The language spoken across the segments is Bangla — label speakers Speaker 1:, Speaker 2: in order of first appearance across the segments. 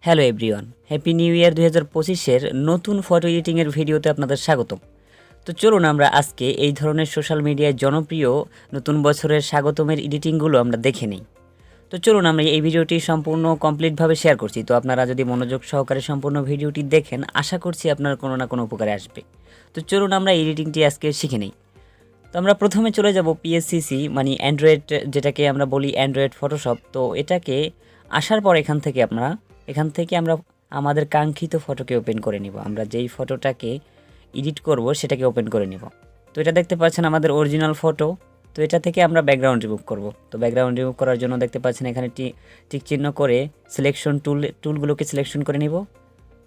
Speaker 1: Hello everyone, happy new year 2025-এর নতুন ফটো এডিটিংয়ের ভিডিওতে আপনাদের স্বাগতম। তো চলুন আমরা আজকে এই ধরনের সোশ্যাল মিডিয়ায় জনপ্রিয় নতুন বছরের স্বাগতমের এডিটিংগুলো আমরা দেখে নিই। তো চলুন আমরা এই ভিডিওটি সম্পূর্ণ কমপ্লিটভাবে শেয়ার করছি। তো আপনারা যদি মনোযোগ সহকারে সম্পূর্ণ ভিডিওটি দেখেন, আশা করছি আপনার কোনো না কোনো উপকারে আসবে। তো চলুন আমরা এডিটিংটি আজকে শিখে নিই। তো আমরা প্রথমে চলে যাব পিএসসিসি, মানে অ্যান্ড্রয়েড, যেটাকে আমরা বলি অ্যান্ড্রয়েড ফটোশপ। তো এটাকে আসার পর এখান থেকে আমরা আমাদের কাঙ্ক্ষিত ফটোকে ওপেন করে নিব। আমরা যেই ফটোটাকে এডিট করব সেটাকে ওপেন করে নিব। তো এটা দেখতে পাচ্ছেন আমাদের অরিজিনাল ফটো। তো এটা থেকে আমরা ব্যাকগ্রাউন্ড রিমুভ করব। তো ব্যাকগ্রাউন্ড রিমুভ করার জন্য দেখতে পাচ্ছেন এখানে টিক চিহ্ন করে সিলেকশন টুলগুলোকে সিলেকশন করে নিব।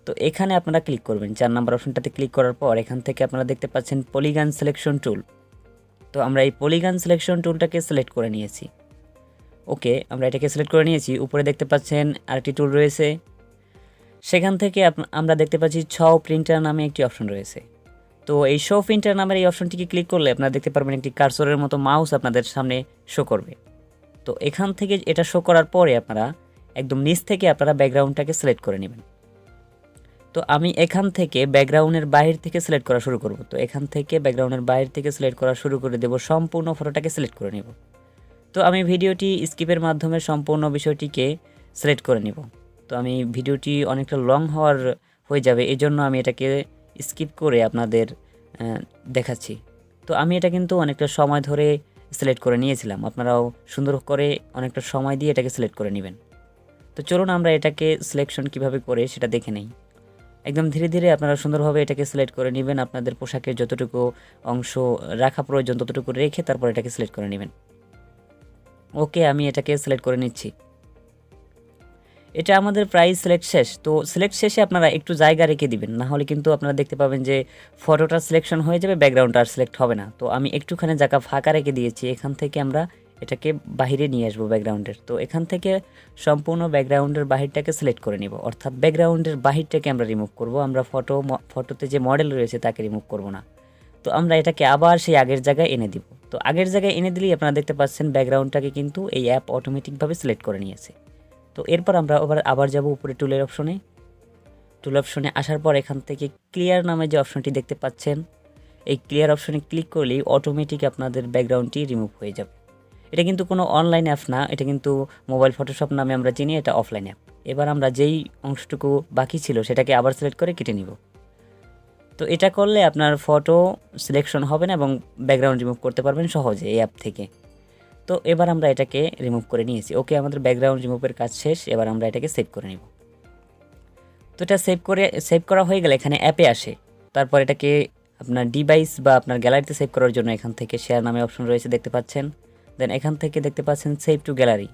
Speaker 1: তো এখানে আপনারা ক্লিক করবেন, 4 নম্বর অপশনটাতে ক্লিক করার পর এখান থেকে আপনারা দেখতে পাচ্ছেন পলিগন সিলেকশন টুল। তো আমরা এই পলিগন সিলেকশন টুলটাকে সিলেক্ট করে নিয়েছি। ওকে, আমরা এটাকে সিলেক্ট করে নিয়েছি। উপরে দেখতে পাচ্ছেন আরেকটি টুল রয়েছে, সেখান থেকে আমরা দেখতে পাচ্ছি শো প্রিন্টার নামে একটি অপশন রয়েছে। তো এই শো প্রিন্টার নামের এই অপশনটিকে ক্লিক করলে আপনারা দেখতে পারবেন একটি কার্সরের মতো মাউস আপনাদের সামনে শো করবে। তো এখান থেকে এটা শো করার পরে আপনারা একদম নিচ থেকে আপনারা ব্যাকগ্রাউন্ডটাকে সিলেক্ট করে নেবেন। তো আমি এখান থেকে ব্যাকগ্রাউন্ডের বাইরে থেকে সিলেক্ট করা শুরু করব। তো এখান থেকে ব্যাকগ্রাউন্ডের বাইরে থেকে সিলেক্ট করা শুরু করে দেব, সম্পূর্ণ ফটোটাকে সিলেক্ট করে নেব। তো আমি ভিডিওটি স্কিপের মাধ্যমে সম্পূর্ণ বিষয়টিকে সিলেক্ট করে নিব। তো আমি ভিডিওটি অনেকটা লং হয়ে যাবে, এজন্য আমি এটাকে স্কিপ করে আপনাদের দেখাচ্ছি। তো আমি এটা কিন্তু অনেকটা সময় ধরে সিলেক্ট করে নিয়েছিলাম, আপনারাও সুন্দর করে অনেকটা সময় দিয়ে এটাকে সিলেক্ট করে নেবেন। তো চলুন আমরা এটাকে সিলেকশন কিভাবে করে সেটা দেখে নেই। একদম ধীরে ধীরে আপনারা সুন্দরভাবে এটাকে সিলেক্ট করে নেবেন। আপনাদের পোশাকের যতটুকু অংশ রাখা প্রয়োজন ততটুকু রেখে তারপর এটাকে সিলেক্ট করে নেবেন। ওকে, আমি এটাকে সিলেক্ট করে নিচ্ছি। এটা আমাদের প্রায় সিলেক্ট শেষ। তো সিলেক্ট শেষে আপনারা একটু জায়গা রেখে দিবেন, না হলে কিন্তু আপনারা দেখতে পাবেন যে ফটোটা সিলেকশন হয়ে যাবে, ব্যাকগ্রাউন্ডটা আর সিলেক্ট হবে না। তো আমি একটুখানি জায়গা ফাঁকা রেখে দিয়েছি, এখান থেকে আমরা এটাকে বাহিরে নিয়ে আসবো ব্যাকগ্রাউন্ডের। তো এখান থেকে সম্পূর্ণ ব্যাকগ্রাউন্ডের বাহিরটাকে সিলেক্ট করে নিব, অর্থাৎ ব্যাকগ্রাউন্ডের বাহিরটাকে আমরা রিমুভ করব। আমরা ফটোতে যে মডেল রয়েছে তাকে রিমুভ করব না। তো আমরা এটাকে আবার সেই আগের জায়গায় এনে দিব। তো আগের জায়গায় এনে দিলেই আপনারা দেখতে পাচ্ছেন ব্যাকগ্রাউন্ডটাকে কিন্তু এই অ্যাপ অটোমেটিকভাবে সিলেক্ট করে নিয়েছে। তো এরপর আমরা আবার যাব উপরে টুল অপশনে আসার পর এখান থেকে ক্লিয়ার নামে যে অপশনটি দেখতে পাচ্ছেন, এই ক্লিয়ার অপশনে ক্লিক করলেই অটোমেটিক আপনাদের ব্যাকগ্রাউন্ডটি রিমুভ হয়ে যাবে। এটা কিন্তু কোনো অনলাইন অ্যাপ না, এটা কিন্তু মোবাইল ফটোশপ নামে আমরা চিনি, এটা অফলাইন অ্যাপ। এবার আমরা যেই অংশটুকু বাকি ছিল সেটাকে আবার সিলেক্ট করে কেটে নিব। তো এটা করলে আপনার ফটো সিলেকশন হবে না এবং ব্যাকগ্রাউন্ড রিমুভ করতে পারবেন সহজে এই অ্যাপ থেকে। তো এবার আমরা এটাকে রিমুভ করে নিয়েছি। ওকে, আমাদের ব্যাকগ্রাউন্ড রিমুভের কাজ শেষ। এবার আমরা এটাকে সেভ করে নিব। তো এটা সেভ করা হয়ে গেলে এখানে অ্যাপে আসে। তারপর এটাকে আপনার ডিভাইস বা আপনার গ্যালারিতে সেভ করার জন্য এখান থেকে শেয়ার নামে অপশন রয়েছে, দেখতে পাচ্ছেন। দেন এখান থেকে দেখতে পাচ্ছেন সেভ টু গ্যালারি।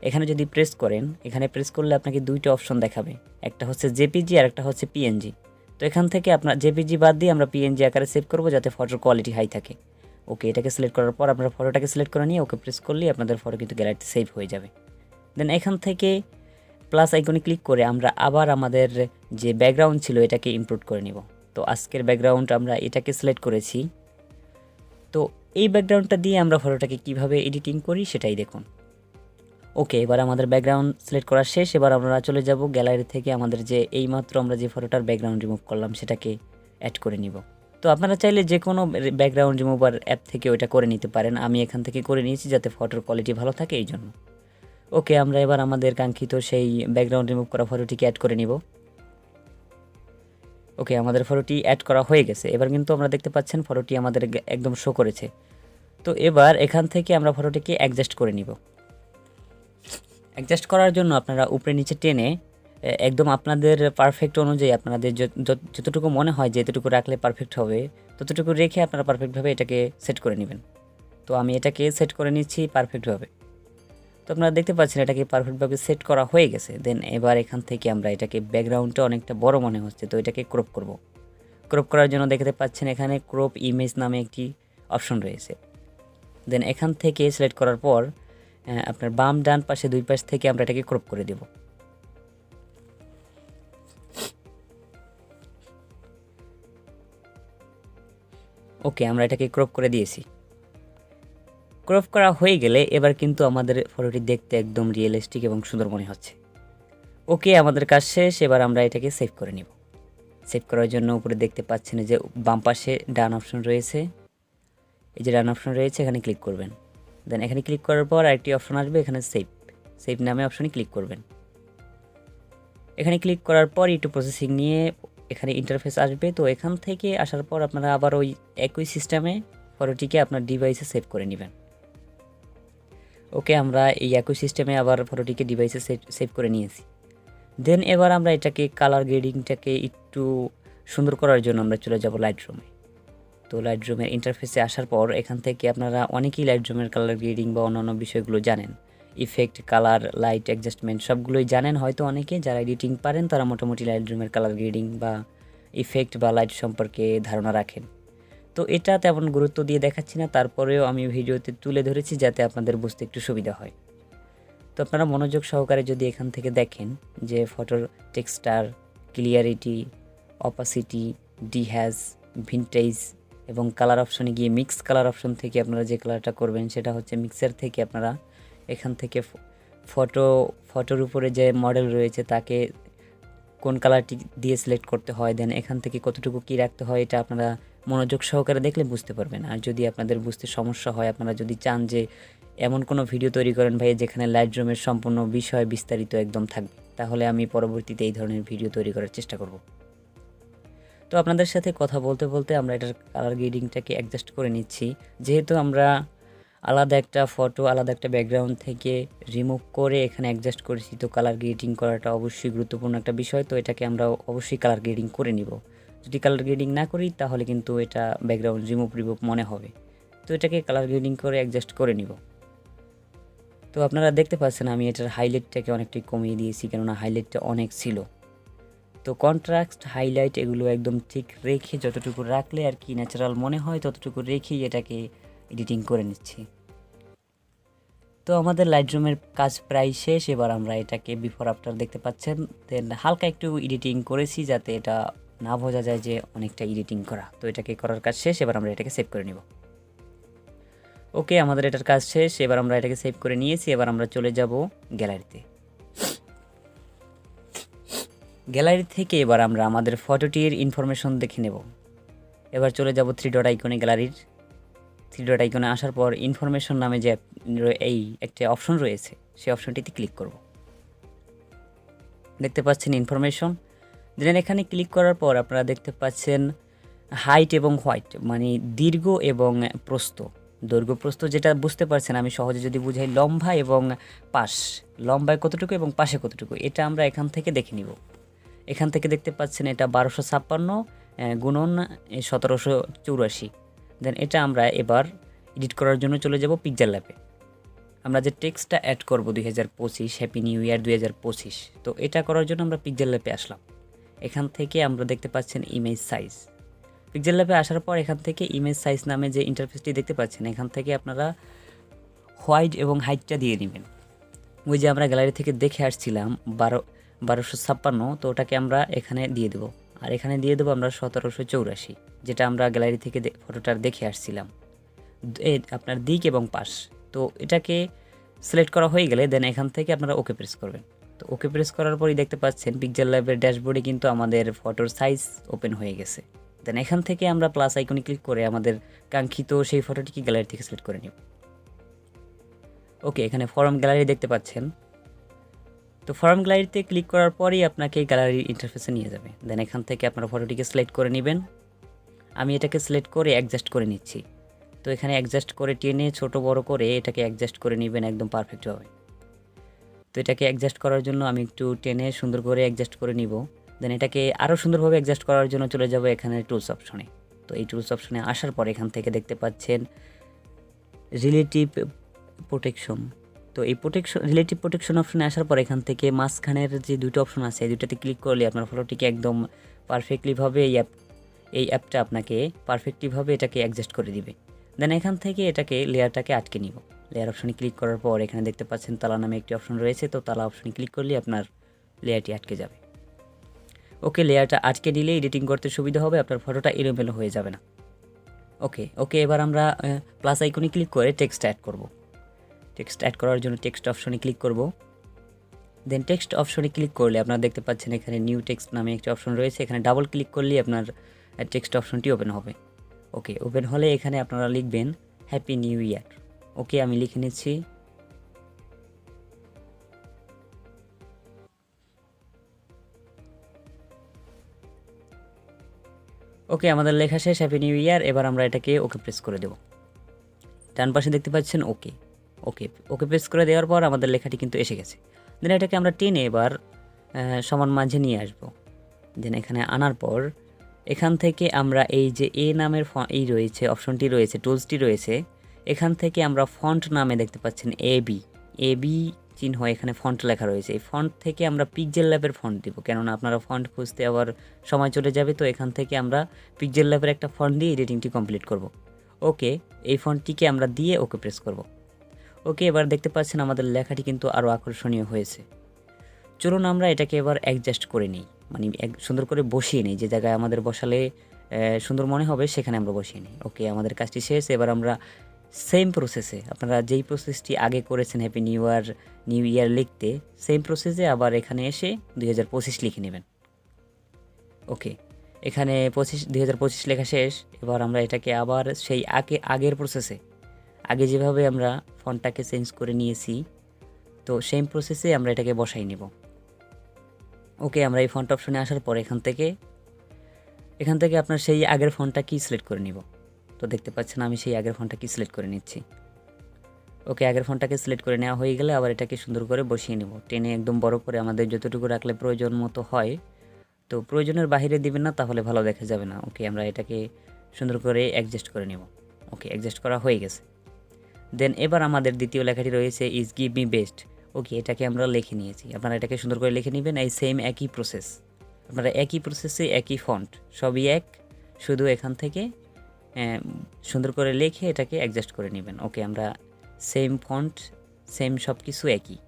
Speaker 1: এখানে যদি প্রেস করেন, এখানে প্রেস করলে আপনাকে দুইটা অপশন দেখাবে, একটা হচ্ছে জেপিজি আর একটা হচ্ছে পিএনজি। তো এখান থেকে আপনার জেপিজি বাদ দিয়ে আমরা পিএনজি আকারে সেভ করব, যাতে ফটোর কোয়ালিটি হাই থাকে। ওকে, এটাকে সিলেক্ট করার পর আপনারা ফটোটাকে সিলেক্ট করে নিয়ে ওকে প্রেস করলেই আপনাদের ফটো কিন্তু গ্যালারিতে সেভ হয়ে যাবে। দেন এখান থেকে প্লাস আইকনে ক্লিক করে আমরা আবার আমাদের যে ব্যাকগ্রাউন্ড ছিল এটাকে ইনপুট করে নিব। তো আজকের ব্যাকগ্রাউন্ড আমরা এটাকে সিলেক্ট করেছি। তো এই ব্যাকগ্রাউন্ডটা দিয়ে আমরা ফটোটাকে কিভাবে এডিটিং করি সেটাই দেখুন। ওকে, এবার আমাদের ব্যাকগ্রাউন্ড সিলেক্ট করা শেষ। এবার আমরা চলে যাব গ্যালারি থেকে আমাদের যে এইমাত্র আমরা যে ফটোটার ব্যাকগ্রাউন্ড রিমুভ করলাম সেটাকে অ্যাড করে নিব। তো আপনারা চাইলে যে কোনো ব্যাকগ্রাউন্ড রিমুভার অ্যাপ থেকে ওইটা করে নিতে পারেন, আমি এখান থেকে করে নিয়েছি যাতে ফটোর কোয়ালিটি ভালো থাকে এই জন্য। ওকে, আমরা এবার আমাদের কাঙ্ক্ষিত সেই ব্যাকগ্রাউন্ড রিমুভ করা ফটোটিকে অ্যাড করে নিব। ওকে, আমাদের ফটোটি অ্যাড করা হয়ে গেছে। এবার কিন্তু আমরা দেখতে পাচ্ছেন ফটোটি আমাদের একদম শো করেছে। তো এবার এখান থেকে আমরা ফটোটিকে অ্যাডজাস্ট করে নিব। অ্যাডজাস্ট করার জন্য আপনারা উপরে নিচে টেনে একদম আপনাদের পারফেক্ট অনুযায়ী আপনাদের যতটুকু মনে হয় যে এতটুকু রাখলে পারফেক্ট হবে ততটুকু রেখে আপনারা পারফেক্টভাবে এটাকে সেট করে নেবেন। তো আমি এটাকে সেট করে নিচ্ছি পারফেক্টভাবে। তো আপনারা দেখতে পাচ্ছেন এটাকে পারফেক্টভাবে সেট করা হয়ে গেছে। দেন এবার এখান থেকে আমরা এটাকে ব্যাকগ্রাউন্ডটা অনেকটা বড় মনে হচ্ছে, তো এটাকে ক্রপ করব। ক্রপ করার জন্য দেখতে পাচ্ছেন এখানে ক্রপ ইমেজ নামে একটি অপশন রয়েছে। দেন এখান থেকে সিলেক্ট করার পর আপনার বাম ডান পাশে দুই পাশ থেকে আমরা এটাকে ক্রপ করে দেব। ওকে, আমরা এটাকে ক্রপ করে দিয়েছি। ক্রপ করা হয়ে গেলে এবার কিন্তু আমাদের ফটোটি দেখতে একদম রিয়েলিস্টিক এবং সুন্দর মনে হচ্ছে। ওকে, আমাদের কাজ শেষ। এবার আমরা এটাকে সেভ করে নিব। সেভ করার জন্য উপরে দেখতে পাচ্ছেন যে বাম পাশে ডান অপশন রয়েছে, এই যে ডান অপশন রয়েছে, এখানে ক্লিক করবেন। দেন এখানে ক্লিক করার পর আরেকটি অপশন আসবে, এখানে সেভ সেভ নামে অপশনে ক্লিক করবেন। এখানে ক্লিক করার পর একটু প্রসেসিং নিয়ে এখানে ইন্টারফেস আসবে। তো এখান থেকে আসার পর আপনারা আবার ওই একই সিস্টেমে ফটোটিকে আপনার ডিভাইসে সেভ করে নেবেন। ওকে, আমরা এই একই সিস্টেমে আবার ফটোটিকে ডিভাইসে সেভ করে নিয়েছি। দেন এবার আমরা এটাকে কালার গ্রেডিংটাকে একটু সুন্দর করার জন্য আমরা চলে যাব লাইটরুমে। তো লাইটরুমের ইন্টারফেসে আসার পর এখান থেকে আপনারা অনেকেই লাইটরুমের কালার গ্রেডিং বা অন্যান্য বিষয়গুলো জানেন। ইফেক্ট, কালার, লাইট অ্যাডজাস্টমেন্ট সবগুলোই জানেন হয়তো অনেকে। যারা এডিটিং পারেন তারা মোটামুটি লাইটরুমের কালার গ্রেডিং বা ইফেক্ট বা লাইট সম্পর্কে ধারণা রাখেন। তো এটা তেমন গুরুত্ব দিয়ে দেখাচ্ছি না, তারপরেও আমি ভিডিওতে তুলে ধরেছি যাতে আপনাদের বুঝতে একটু সুবিধা হয়। তো আপনারা মনোযোগ সহকারে যদি এখান থেকে দেখেন যে ফটোর টেক্সচার, ক্লিয়ারিটি, অপাসিটি, ডিহ্যাজ, ভিনটেজ এবং কালার অপশনে গিয়ে মিক্স কালার অপশন থেকে আপনারা যে কালারটা করবেন সেটা হচ্ছে মিক্সার থেকে আপনারা এখান থেকে ফটোর উপরে যে মডেল রয়েছে তাকে কোন কালারটি দিয়ে সিলেক্ট করতে হয়, দেন এখান থেকে কতটুকু কী রাখতে হয়, এটা আপনারা মনোযোগ সহকারে দেখলে বুঝতে পারবেন। আর যদি আপনাদের বুঝতে সমস্যা হয়, আপনারা যদি চান যে এমন কোনো ভিডিও তৈরি করেন ভাই যেখানে লাইটরুমের সম্পূর্ণ বিষয় বিস্তারিত একদম থাকবে, তাহলে আমি পরবর্তীতে এই ধরনের ভিডিও তৈরি করার চেষ্টা করব। তো আপনাদের সাথে কথা বলতে বলতে আমরা এটার কালার গ্রেডিংটাকে অ্যাডজাস্ট করে নিচ্ছি। যেহেতু আমরা আলাদা একটা ফটো, আলাদা একটা ব্যাকগ্রাউন্ড থেকে রিমুভ করে এখানে অ্যাডজাস্ট করেছি, তো কালার গ্রেডিং করাটা অবশ্যই গুরুত্বপূর্ণ একটা বিষয়। তো এটাকে আমরা অবশ্যই কালার গ্রেডিং করে নিব। যদি কালার গ্রেডিং না করি তাহলে কিন্তু এটা ব্যাকগ্রাউন্ড রিমুভ মনে হবে। তো এটাকে কালার গ্রেডিং করে অ্যাডজাস্ট করে নিব। তো আপনারা দেখতে পাচ্ছেন আমি এটার হাইলাইটটাকে অনেকটাই কমিয়ে দিয়েছি, কেননা হাইলাইটটা অনেক ছিল। তো কন্ট্রাস্ট, হাইলাইট এগুলো একদম ঠিক রেখে যতটুকু রাখলে আর কি ন্যাচারাল মনে হয় ততটুকু রেখেই এটাকে এডিটিং করে নিচ্ছি। তো আমাদের লাইটরুমের কাজ প্রায় শেষ। এবার আমরা এটাকে বিফোর আফটার দেখতে পাচ্ছেন। দেন হালকা একটু এডিটিং করেছি যাতে এটা না বোঝা যায় যে অনেকটা এডিটিং করা। তো এটাকে করার কাজ শেষ। এবার আমরা এটাকে সেভ করে নিব। ওকে, আমাদের এটার কাজ শেষ। এবার আমরা এটাকে সেভ করে নিয়েছি। এবার আমরা চলে যাব গ্যালারিতে। গ্যালারি থেকে এবার আমরা আমাদের ফটোটির ইনফরমেশন দেখে নেব। এবার চলে যাব 3 ডট আইকনে, গ্যালারির 3 ডট আইকনে আসার পর ইনফরমেশন নামে যে এই একটা অপশন রয়েছে সেই অপশনটিতে ক্লিক করব। দেখতে পাচ্ছেন ইনফরমেশন। দেন এখানে ক্লিক করার পর আপনারা দেখতে পাচ্ছেন হাইট এবং হোয়াইট, মানে দীর্ঘ এবং প্রস্থ। দৈর্ঘ্য প্রস্থ যেটা বুঝতে পারছেন, আমি সহজে যদি বুঝাই লম্বা এবং পাশ, লম্বায় কতটুকু এবং পাশে কতটুকু, এটা আমরা এখান থেকে দেখে নিব। এখান থেকে দেখতে পাচ্ছেন এটা 1256 গুণন 1784। দেন এটা আমরা এবার এডিট করার জন্য চলে যাব পিকচার ল্যাবে। আমরা যে টেক্সটটা অ্যাড করব 2025 হ্যাপি নিউ ইয়ার 2025, তো এটা করার জন্য আমরা পিকচার ল্যাবে আসলাম। এখান থেকে আমরা দেখতে পাচ্ছেন ইমেজ সাইজ। পিকচার ল্যাবে আসার পর এখান থেকে ইমেজ সাইজ নামে যে ইন্টারফেসটি দেখতে পাচ্ছেন, এখান থেকে আপনারা হোয়াইট এবং হাইটটা দিয়ে নেবেন। ওই যে আমরা গ্যালারি থেকে দেখে আসছিলাম 1256, তো ওটাকে আমরা এখানে দিয়ে দেবো। আর এখানে দিয়ে দেবো আমরা 1784, যেটা আমরা গ্যালারি থেকে ফটোটার দেখে আসছিলাম, আপনার দিক এবং পাশ। তো এটাকে সিলেক্ট করা হয়ে গেলে দেন এখান থেকে আপনারা ওকে প্রেস করবেন। তো ওকে প্রেস করার পরই দেখতে পাচ্ছেন পিকচার ল্যাবের ড্যাশবোর্ডে কিন্তু আমাদের ফটোর সাইজ ওপেন হয়ে গেছে। দেন এখান থেকে আমরা প্লাস আইকনে ক্লিক করে আমাদের কাঙ্ক্ষিত সেই ফটোটিকে গ্যালারি থেকে সিলেক্ট করে নিব। ওকে, এখানে ফরম গ্যালারি দেখতে পাচ্ছেন। তো ফরম গ্যালারিতে ক্লিক করার পরেই আপনাকে গ্যালারির ইন্টারফেসে নিয়ে যাবে। দেন এখান থেকে আপনারা ফটোটিকে সিলেক্ট করে নেবেন। আমি এটাকে সিলেক্ট করে অ্যাডজাস্ট করে নিচ্ছি। তো এখানে অ্যাডজাস্ট করে টেনে ছোট বড় করে এটাকে অ্যাডজাস্ট করে নেবেন একদম পারফেক্টভাবে। তো এটাকে অ্যাডজাস্ট করার জন্য আমি একটু টেনে সুন্দর করে অ্যাডজাস্ট করে নিব। দেন এটাকে আরও সুন্দরভাবে অ্যাডজাস্ট করার জন্য চলে যাব এখানে টুলস অপশনে। তো এই টুলস অপশনে আসার পর এখান থেকে দেখতে পাচ্ছেন রিলেটিভ প্রোটেকশন। তো এই রিলেটিভ প্রোটেকশন অপশনে আসার পর এখান থেকে মাঝখানের যে দুটো অপশন আছে এই দুটাতে ক্লিক করলে আপনার ফটোটিকে একদম পারফেক্টলিভাবে এই অ্যাপটা আপনাকে পারফেক্টলিভাবে এটাকে অ্যাডজাস্ট করে দিবে। দেন এখান থেকে এটাকে লেয়ারটাকে আটকে নিব। লেয়ার অপশনে ক্লিক করার পর এখানে দেখতে পাচ্ছেন তালা নামে একটি অপশন রয়েছে। তো তালা অপশনে ক্লিক করলে আপনার লেয়ারটি আটকে যাবে। ওকে, লেয়ারটা আটকে দিলে এডিটিং করতে সুবিধা হবে, আপনার ফটোটা এলোমেলো হয়ে যাবে না। ওকে, এবার আমরা প্লাস আইকনে ক্লিক করে টেক্সট অ্যাড করব। টেক্সট অ্যাড করার জন্য টেক্সট অপশনে ক্লিক করব। দেন টেক্সট অপশনে ক্লিক করলে আপনারা দেখতে পাচ্ছেন এখানে নিউ টেক্সট নামে একটি অপশন রয়েছে, এখানে ডাবল ক্লিক করলেই আপনার টেক্সট অপশনটি ওপেন হবে। ওকে, ওপেন হলে এখানে আপনারা লিখবেন হ্যাপি নিউ ইয়ার। ওকে, আমি লিখে নিচ্ছি। ওকে, আমাদের লেখা শেষ, হ্যাপি নিউ ইয়ার। এবার আমরা এটাকে ওকে প্রেস করে দেব। ডান পাশে দেখতে পাচ্ছেন ওকে। ওকে ওকে প্রেস করে দেওয়ার পর আমাদের লেখাটি কিন্তু এসে গেছে। দেন এটাকে আমরা টেনে এবার সমান মাঝে নিয়ে আসব। দেন এখানে আনার পর এখান থেকে আমরা এই যে এ নামের এই রয়েছে অপশনটি রয়েছে, টুলসটি রয়েছে, এখান থেকে আমরা ফন্ট নামে দেখতে পাচ্ছেন এ বি চিহ্ন, এখানে ফন্ট লেখা রয়েছে। এই ফন্ট থেকে আমরা পিক্সেল ল্যাবের ফন্ট দিব, কেননা আপনারা ফন্ট খুঁজতে আবার সময় চলে যাবে। তো এখান থেকে আমরা পিক্সেল ল্যাবের একটা ফন্ট দিয়ে এডিটিংটি কমপ্লিট করব। ওকে, এই ফন্টটিকে আমরা দিয়ে ওকে প্রেস করব। ওকে, এবার দেখতে পাচ্ছেন আমাদের লেখাটি কিন্তু আরও আকর্ষণীয় হয়েছে। চলুন আমরা এটাকে এবার অ্যাডজাস্ট করে নিই, মানে সুন্দর করে বসিয়ে নিই, যে জায়গায় আমাদের বসালে সুন্দর মনে হবে সেখানে আমরা বসিয়ে নিই। ওকে, আমাদের কাজটি শেষ। এবার আমরা সেম প্রসেসে, আপনারা যেই প্রসেসটি আগে করেছেন হ্যাপি নিউ ইয়ার লিখতে, সেম প্রসেসে আবার এখানে এসে 2025 লিখে নেবেন। ওকে, এখানে 2025 লেখা শেষ। এবার আমরা এটাকে আবার সেই আগের প্রসেসে, আগে যেভাবে আমরা ফন্টটাকে চেঞ্জ করে নিয়েছি, তো সেম প্রসেসে আমরা এটাকে বসাই নেব। ওকে, আমরা এই ফন্ট অপশনে আসার পর এখান থেকে আপনার সেই আগের ফন্টটা কি সিলেক্ট করে নিব। তো দেখতে পাচ্ছেন আমি সেই আগের ফন্টটা কি সিলেক্ট করে নিচ্ছি। ওকে, আগের ফন্টটাকে সিলেক্ট করে নেওয়া হয়ে গেলে আবার এটাকে সুন্দর করে বসিয়ে নেব, টেনে একদম বড় করে আমাদের যতটুকু রাখলে প্রয়োজন মতো হয়। তো প্রয়োজনের বাইরে দিবেন না, তাহলে ভালো দেখা যাবে না। ওকে, আমরা এটাকে সুন্দর করে অ্যাডজাস্ট করে নেব। ওকে, অ্যাডজাস্ট করা হয়ে গেছে। দেন এবার আমাদের দ্বিতীয় লেখাটি রয়েছে ইজ গিভ মি বেস্ট। ওকে, এটাকে আমরা লিখে নিয়েছি, আপনারা এটাকে সুন্দর করে লিখে নেবেন। এই সেম একই প্রসেস, আপনারা একই প্রসেসে একই ফন্ট সবই এক, শুধু এখান থেকে সুন্দর করে লিখে এটাকে অ্যাডজাস্ট করে নেবেন। ওকে, আমরা সেম ফন্ট সেম সব কিছু একই।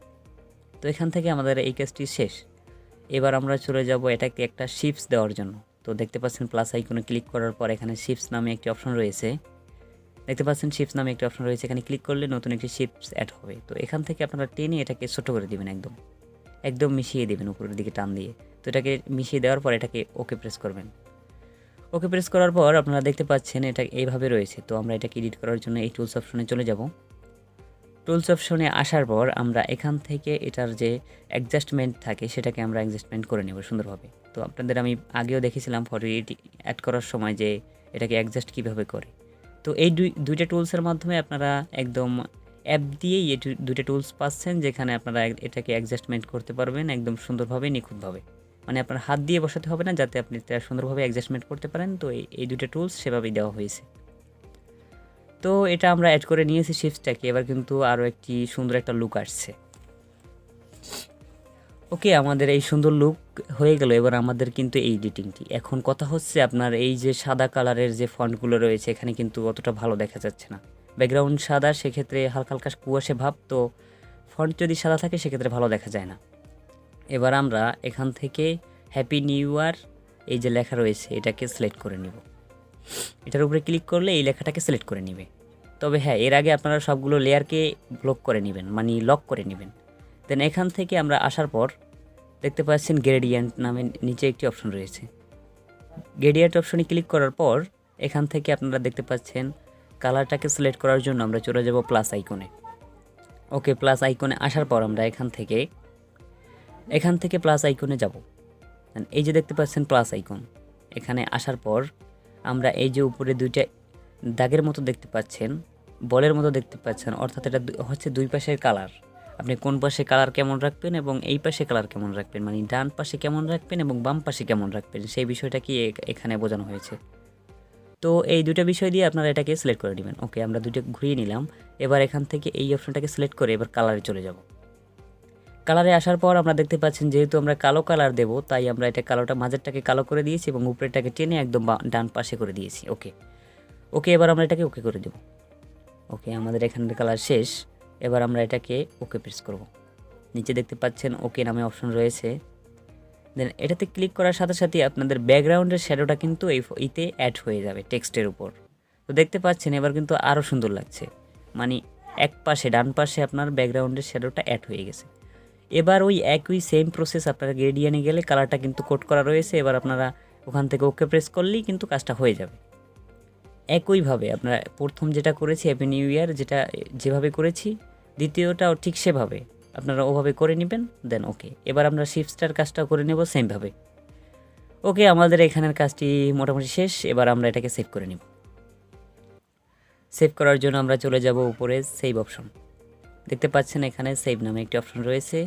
Speaker 1: তো এখান থেকে আমাদের এই কাজটি শেষ। এবার আমরা চলে যাব এটাকে একটা শিপস দেওয়ার জন্য। তো দেখতে পাচ্ছেন প্লাস আইকনে ক্লিক করার পর এখানে শিপস নামে একটি অপশন রয়েছে, দেখতে পাচ্ছেন শিপস নামে একটি অপশন রয়েছে, এখানে ক্লিক করলে নতুন একটি শিপস অ্যাড হবে। তো এখান থেকে আপনারা টেনে এটাকে ছোট করে দিবেন, একদম মিশিয়ে দেবেন উপরের দিকে টান দিয়ে। তো এটাকে মিশিয়ে দেওয়ার পর এটাকে ওকে প্রেস করবেন। ওকে প্রেস করার পর আপনারা দেখতে পাচ্ছেন এটা এইভাবে রয়েছে। তো আমরা এটাকে এডিট করার জন্য এই টুলস অপশনে চলে যাব। টুলস অপশনে আসার পর আমরা এখান থেকে এটার যে অ্যাডজাস্টমেন্ট থাকে সেটাকে আমরা অ্যাডজাস্টমেন্ট করে নেব সুন্দরভাবে। তো আপনাদের আমি আগেও দেখেছিলাম ফটো অ্যাড করার সময় যে এটাকে অ্যাডজাস্ট কীভাবে করে। তো এই দুইটা টুলসের মাধ্যমে আপনারা একদম অ্যাপ দিয়েই এই দুইটা টুলস পাচ্ছেন, যেখানে আপনারা এটাকে অ্যাডজাস্টমেন্ট করতে পারবেন একদম সুন্দরভাবে, নিখুঁতভাবে। মানে আপনার হাত দিয়ে বসাতে হবে না, যাতে আপনি এটা সুন্দরভাবে অ্যাডজাস্টমেন্ট করতে পারেন। তো এই দুইটা টুলস সেভাবেই দেওয়া হয়েছে। তো এটা আমরা অ্যাড করে নিয়েছি শিপসটাকে, এবার কিন্তু আরও একটি সুন্দর একটা লুক আসছে। ওকে, আমাদের এই সুন্দর লুক হয়ে গেল। এবার আমাদের কিন্তু এই এডিটিংটি, এখন কথা হচ্ছে আপনার এই যে সাদা কালারের যে ফন্টগুলো রয়েছে এখানে কিন্তু অতটা ভালো দেখা যাচ্ছে না, ব্যাকগ্রাউন্ড সাদা, সেক্ষেত্রে হালকা হালকা কুয়াশে ভাব। তো ফন্ট যদি সাদা থাকে সেক্ষেত্রে ভালো দেখা যায় না। এবার আমরা এখান থেকে হ্যাপি নিউ ইয়ার এই যে লেখা রয়েছে এটাকে সিলেক্ট করে নিব। এটার উপরে ক্লিক করলে এই লেখাটাকে সিলেক্ট করে নেবে। তবে হ্যাঁ, এর আগে আপনারা সবগুলো লেয়ারকে ব্লক করে নেবেন, মানে লক করে নেবেন। দেন এখান থেকে আমরা আসার পর দেখতে পাচ্ছেন গ্রেডিয়েন্ট নামে নিচে একটি অপশন রয়েছে। গ্রেডিয়েন্ট অপশনে ক্লিক করার পর এখান থেকে আপনারা দেখতে পাচ্ছেন কালারটাকে সিলেক্ট করার জন্য আমরা চলে যাব প্লাস আইকনে। ওকে, প্লাস আইকনে আসার পর আমরা এখান থেকে প্লাস আইকনে যাব। এই যে দেখতে পাচ্ছেন প্লাস আইকন, এখানে আসার পর আমরা এই যে উপরে দুইটা দাগের মতো দেখতে পাচ্ছেন, বলের মতো দেখতে পাচ্ছেন, অর্থাৎ এটা হচ্ছে দুই পাশের কালার। আপনি কোন পাশে কালার কেমন রাখবেন এবং এই পাশে কালার কেমন রাখবেন, মানে ডান পাশে কেমন রাখবেন এবং বাম পাশে কেমন রাখবেন, সেই বিষয়টা কি এখানে বোঝানো হয়েছে। তো এই দুটো বিষয় দিয়ে আপনারা এটাকে সিলেক্ট করে নেবেন। ওকে, আমরা দুটো ঘুরিয়ে নিলাম। এবার এখান থেকে এই অপশনটাকে সিলেক্ট করে এবার কালারে চলে যাব। কালারে আসার পর আমরা দেখতে পাচ্ছেন যেহেতু আমরা কালো কালার দেব, তাই আমরা এটা কালোটা মাঝেরটাকে কালো করে দিয়েছি এবং উপরেরটাকে টেনে একদম ডান পাশে করে দিয়েছি। ওকে, এবার আমরা এটাকে ওকে করে দেব। ওকে, আমাদের এখানের কালার শেষ। এবার আমরা এটাকে ওকে প্রেস করব। নিচে দেখতে পাচ্ছেন ওকে নামে অপশন রয়েছে। দেন এটাতে ক্লিক করার সাথে সাথে আপনাদের ব্যাকগ্রাউন্ডের শ্যাডোটা কিন্তু এইতে অ্যাড হয়ে যাবে টেক্সটের উপর। তো দেখতে পাচ্ছেন এবার কিন্তু আরও সুন্দর লাগছে, মানে এক পাশে ডান পাশে আপনার ব্যাকগ্রাউন্ডের শ্যাডোটা অ্যাড হয়ে গেছে। এবার ওই একই সেম প্রসেস আপনারা গ্রেডিয়ানে গেলে কালারটা কিন্তু কোড করা রয়েছে, এবার আপনারা ওখান থেকে ওকে প্রেস করলেই কিন্তু কাজটা হয়ে যাবে। একইভাবে আপনারা প্রথম যেটা করেছি হ্যাপি নিউ ইয়ার, যেটা যেভাবে করেছি দ্বিতীয়টাও ঠিক সেভাবে আপনারা ওভাবে করে নেবেন, দেন ওকে। এবার আমরা শিফটটার কাজটাও করে নেব সেমভাবে। ওকে, আমাদের এখানের কাজটি মোটামুটি শেষ। এবার আমরা এটাকে সেভ করে নেব। সেভ করার জন্য আমরা চলে যাব উপরে সেভ অপশন, দেখতে পাচ্ছেন এখানে সেভ নামে একটি অপশন রয়েছে,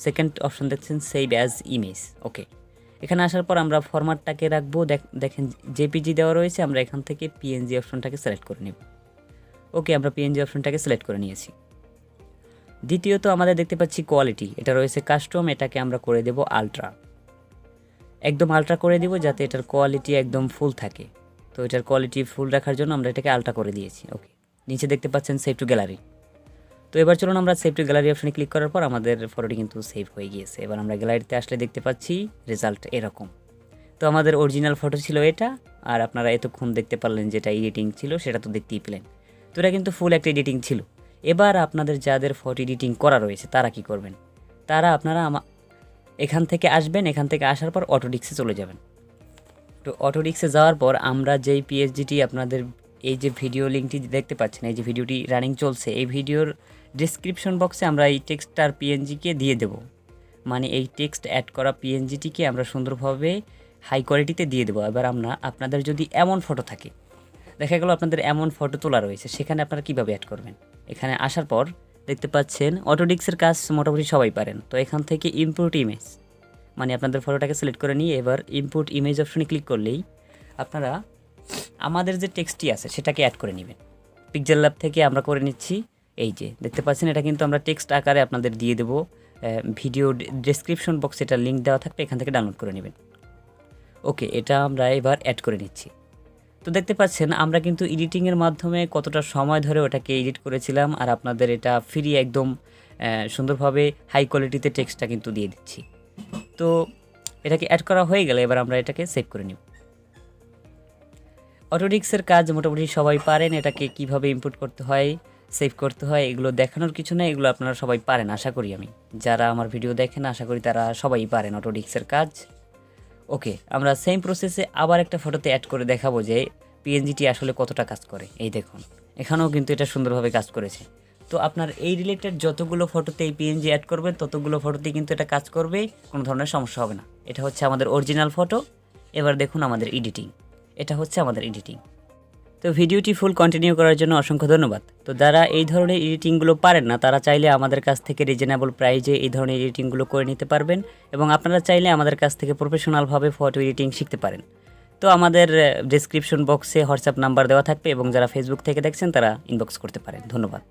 Speaker 1: সেকেন্ড অপশন দেখছেন সেভ অ্যাজ ইমেজ। ওকে, এখানে আসার পর আমরা ফরম্যাটটাকে রাখবো, দেখেন জেপিজি দেওয়া রয়েছে, আমরা এখান থেকে পিএনজি অপশনটাকে সিলেক্ট করে নেব। ওকে, আমরা পিএনজি অপশনটাকে সিলেক্ট করে নিয়েছি। দ্বিতীয়ত আমাদের দেখতে পাচ্ছি কোয়ালিটি, এটা রয়েছে কাস্টম, এটাকে আমরা করে দেব আলট্রা, একদম আলট্রা করে দিব যাতে এটার কোয়ালিটি একদম ফুল থাকে। তো এটার কোয়ালিটি ফুল রাখার জন্য আমরা এটাকে আলট্রা করে দিয়েছি। ওকে, নিচে দেখতে পাচ্ছেন সেভ টু গ্যালারি। তো এবার চলুন আমরা সেভ টু গ্যালারি অপশনে ক্লিক করার পর আমাদের ফটোটি কিন্তু সেভ হয়ে গিয়েছে। এবার আমরা গ্যালারিতে আসলে দেখতে পাচ্ছি রেজাল্ট এরকম। তো আমাদের অরিজিনাল ফটো ছিল এটা, আর আপনারা এতক্ষণ দেখতে পারলেন যেটা এডিটিং ছিল সেটা তো দেখতেই পেলেন। তো এটা কিন্তু ফুল একটা এডিটিং ছিল। এবার আপনাদের যাদের ফটো এডিটিং করা রয়েছে তারা কি করবেন, আপনারা এখান থেকে আসবেন, এখান থেকে আসার পর অটোডিক্সে চলে যাবেন। তো অটোডিক্সে যাওয়ার পর আমরা যেই পিএইচডিটি আপনাদের এই যে ভিডিও লিঙ্কটি দেখতে পাচ্ছেন, এই যে ভিডিওটি রানিং চলছে, এই ভিডিওর ডিসক্রিপশন বক্সে আমরা এই টেক্সটটার পিএনজিকে দিয়ে দেব। মানে এই টেক্সট অ্যাড করা পিএনজিটিকে আমরা সুন্দরভাবে হাই কোয়ালিটিতে দিয়ে দেবো। এবার আপনাদের যদি এমন ফটো থাকে, দেখা গেল আপনাদের এমন ফটো তোলা রয়েছে, সেখানে আপনারা কীভাবে অ্যাড করবেন, এখানে আসার পর দেখতে পাচ্ছেন অটোডিক্সের কাজ মোটামুটি সবাই পারেন। তো এখান থেকে ইম্পোর্ট ইমেজ, মানে আপনাদের ফটোটাকে সিলেক্ট করে নিয়ে এবার ইম্পোর্ট ইমেজ অপশনে ক্লিক করলেই আপনারা আমাদের যে টেক্সটটি আছে সেটাকে অ্যাড করে নেবেন। পিক্সেল ল্যাব থেকে আমরা করে নিচ্ছি, এই যে দেখতে পাচ্ছেন এটা কিন্তু আমরা টেক্সট আকারে আপনাদের দিয়ে দেবো। ভিডিও ডেসক্রিপশন বক্সে এটা লিঙ্ক দেওয়া থাকবে, এখান থেকে ডাউনলোড করে নেবেন। ওকে, এটা আমরা এবার অ্যাড করে নিচ্ছি। তো দেখতে পাচ্ছেন আমরা কিন্তু এডিটিংয়ের মাধ্যমে কতটা সময় ধরে ওটাকে এডিট করেছিলাম, আর আপনাদের এটা ফ্রি একদম সুন্দরভাবে হাই কোয়ালিটিতে টেক্সটটা কিন্তু দিয়ে দিচ্ছি। তো এটাকে অ্যাড করা হয়ে গেলে এবার আমরা এটাকে সেভ করে নিব। অটোডিক্সের কাজ মোটামুটি সবাই পারেন, এটাকে কিভাবে ইম্পোর্ট করতে হয়, সেভ করতে হয়, এগুলো দেখানোর কিছু না, এগুলো আপনারা সবাই পারেন আশা করি। আমি যারা আমার ভিডিও দেখেন আশা করি তারা সবাই পারেন অটোডিক্সের কাজ। ওকে, আমরা সেম প্রসেসে আবার একটা ফটোতে অ্যাড করে দেখাবো যে পিএনজিটি আসলে কতটা কাজ করে। এই দেখুন, এখানেও কিন্তু এটা সুন্দরভাবে কাজ করেছে। তো আপনার এই রিলেটেড যতগুলো ফটোতে এই পিএনজি অ্যাড করবেন ততগুলো ফটোতেই কিন্তু এটা কাজ করবে, কোনো ধরনের সমস্যা হবে না। এটা হচ্ছে আমাদের অরিজিনাল ফটো। এবার দেখুন আমাদের এডিটিং, এটা হচ্ছে আমাদের এডিটিং। তো ভিডিওটি ফুল কন্টিনিউ করার জন্য অসংখ্য ধন্যবাদ। তো যারা এই ধরনের এডিটিংগুলো পারেন না তারা চাইলে আমাদের কাছ থেকে রিজনেবল প্রাইজে এই ধরনের এডিটিংগুলো করে নিতে পারবেন, এবং আপনারা চাইলে আমাদের কাছ থেকে প্রফেশনালভাবে ফটো এডিটিং শিখতে পারেন। তো আমাদের ডেসক্রিপশন বক্সে হোয়াটসঅ্যাপ নাম্বার দেওয়া থাকবে, এবং যারা ফেসবুক থেকে দেখছেন তারা ইনবক্স করতে পারেন। ধন্যবাদ।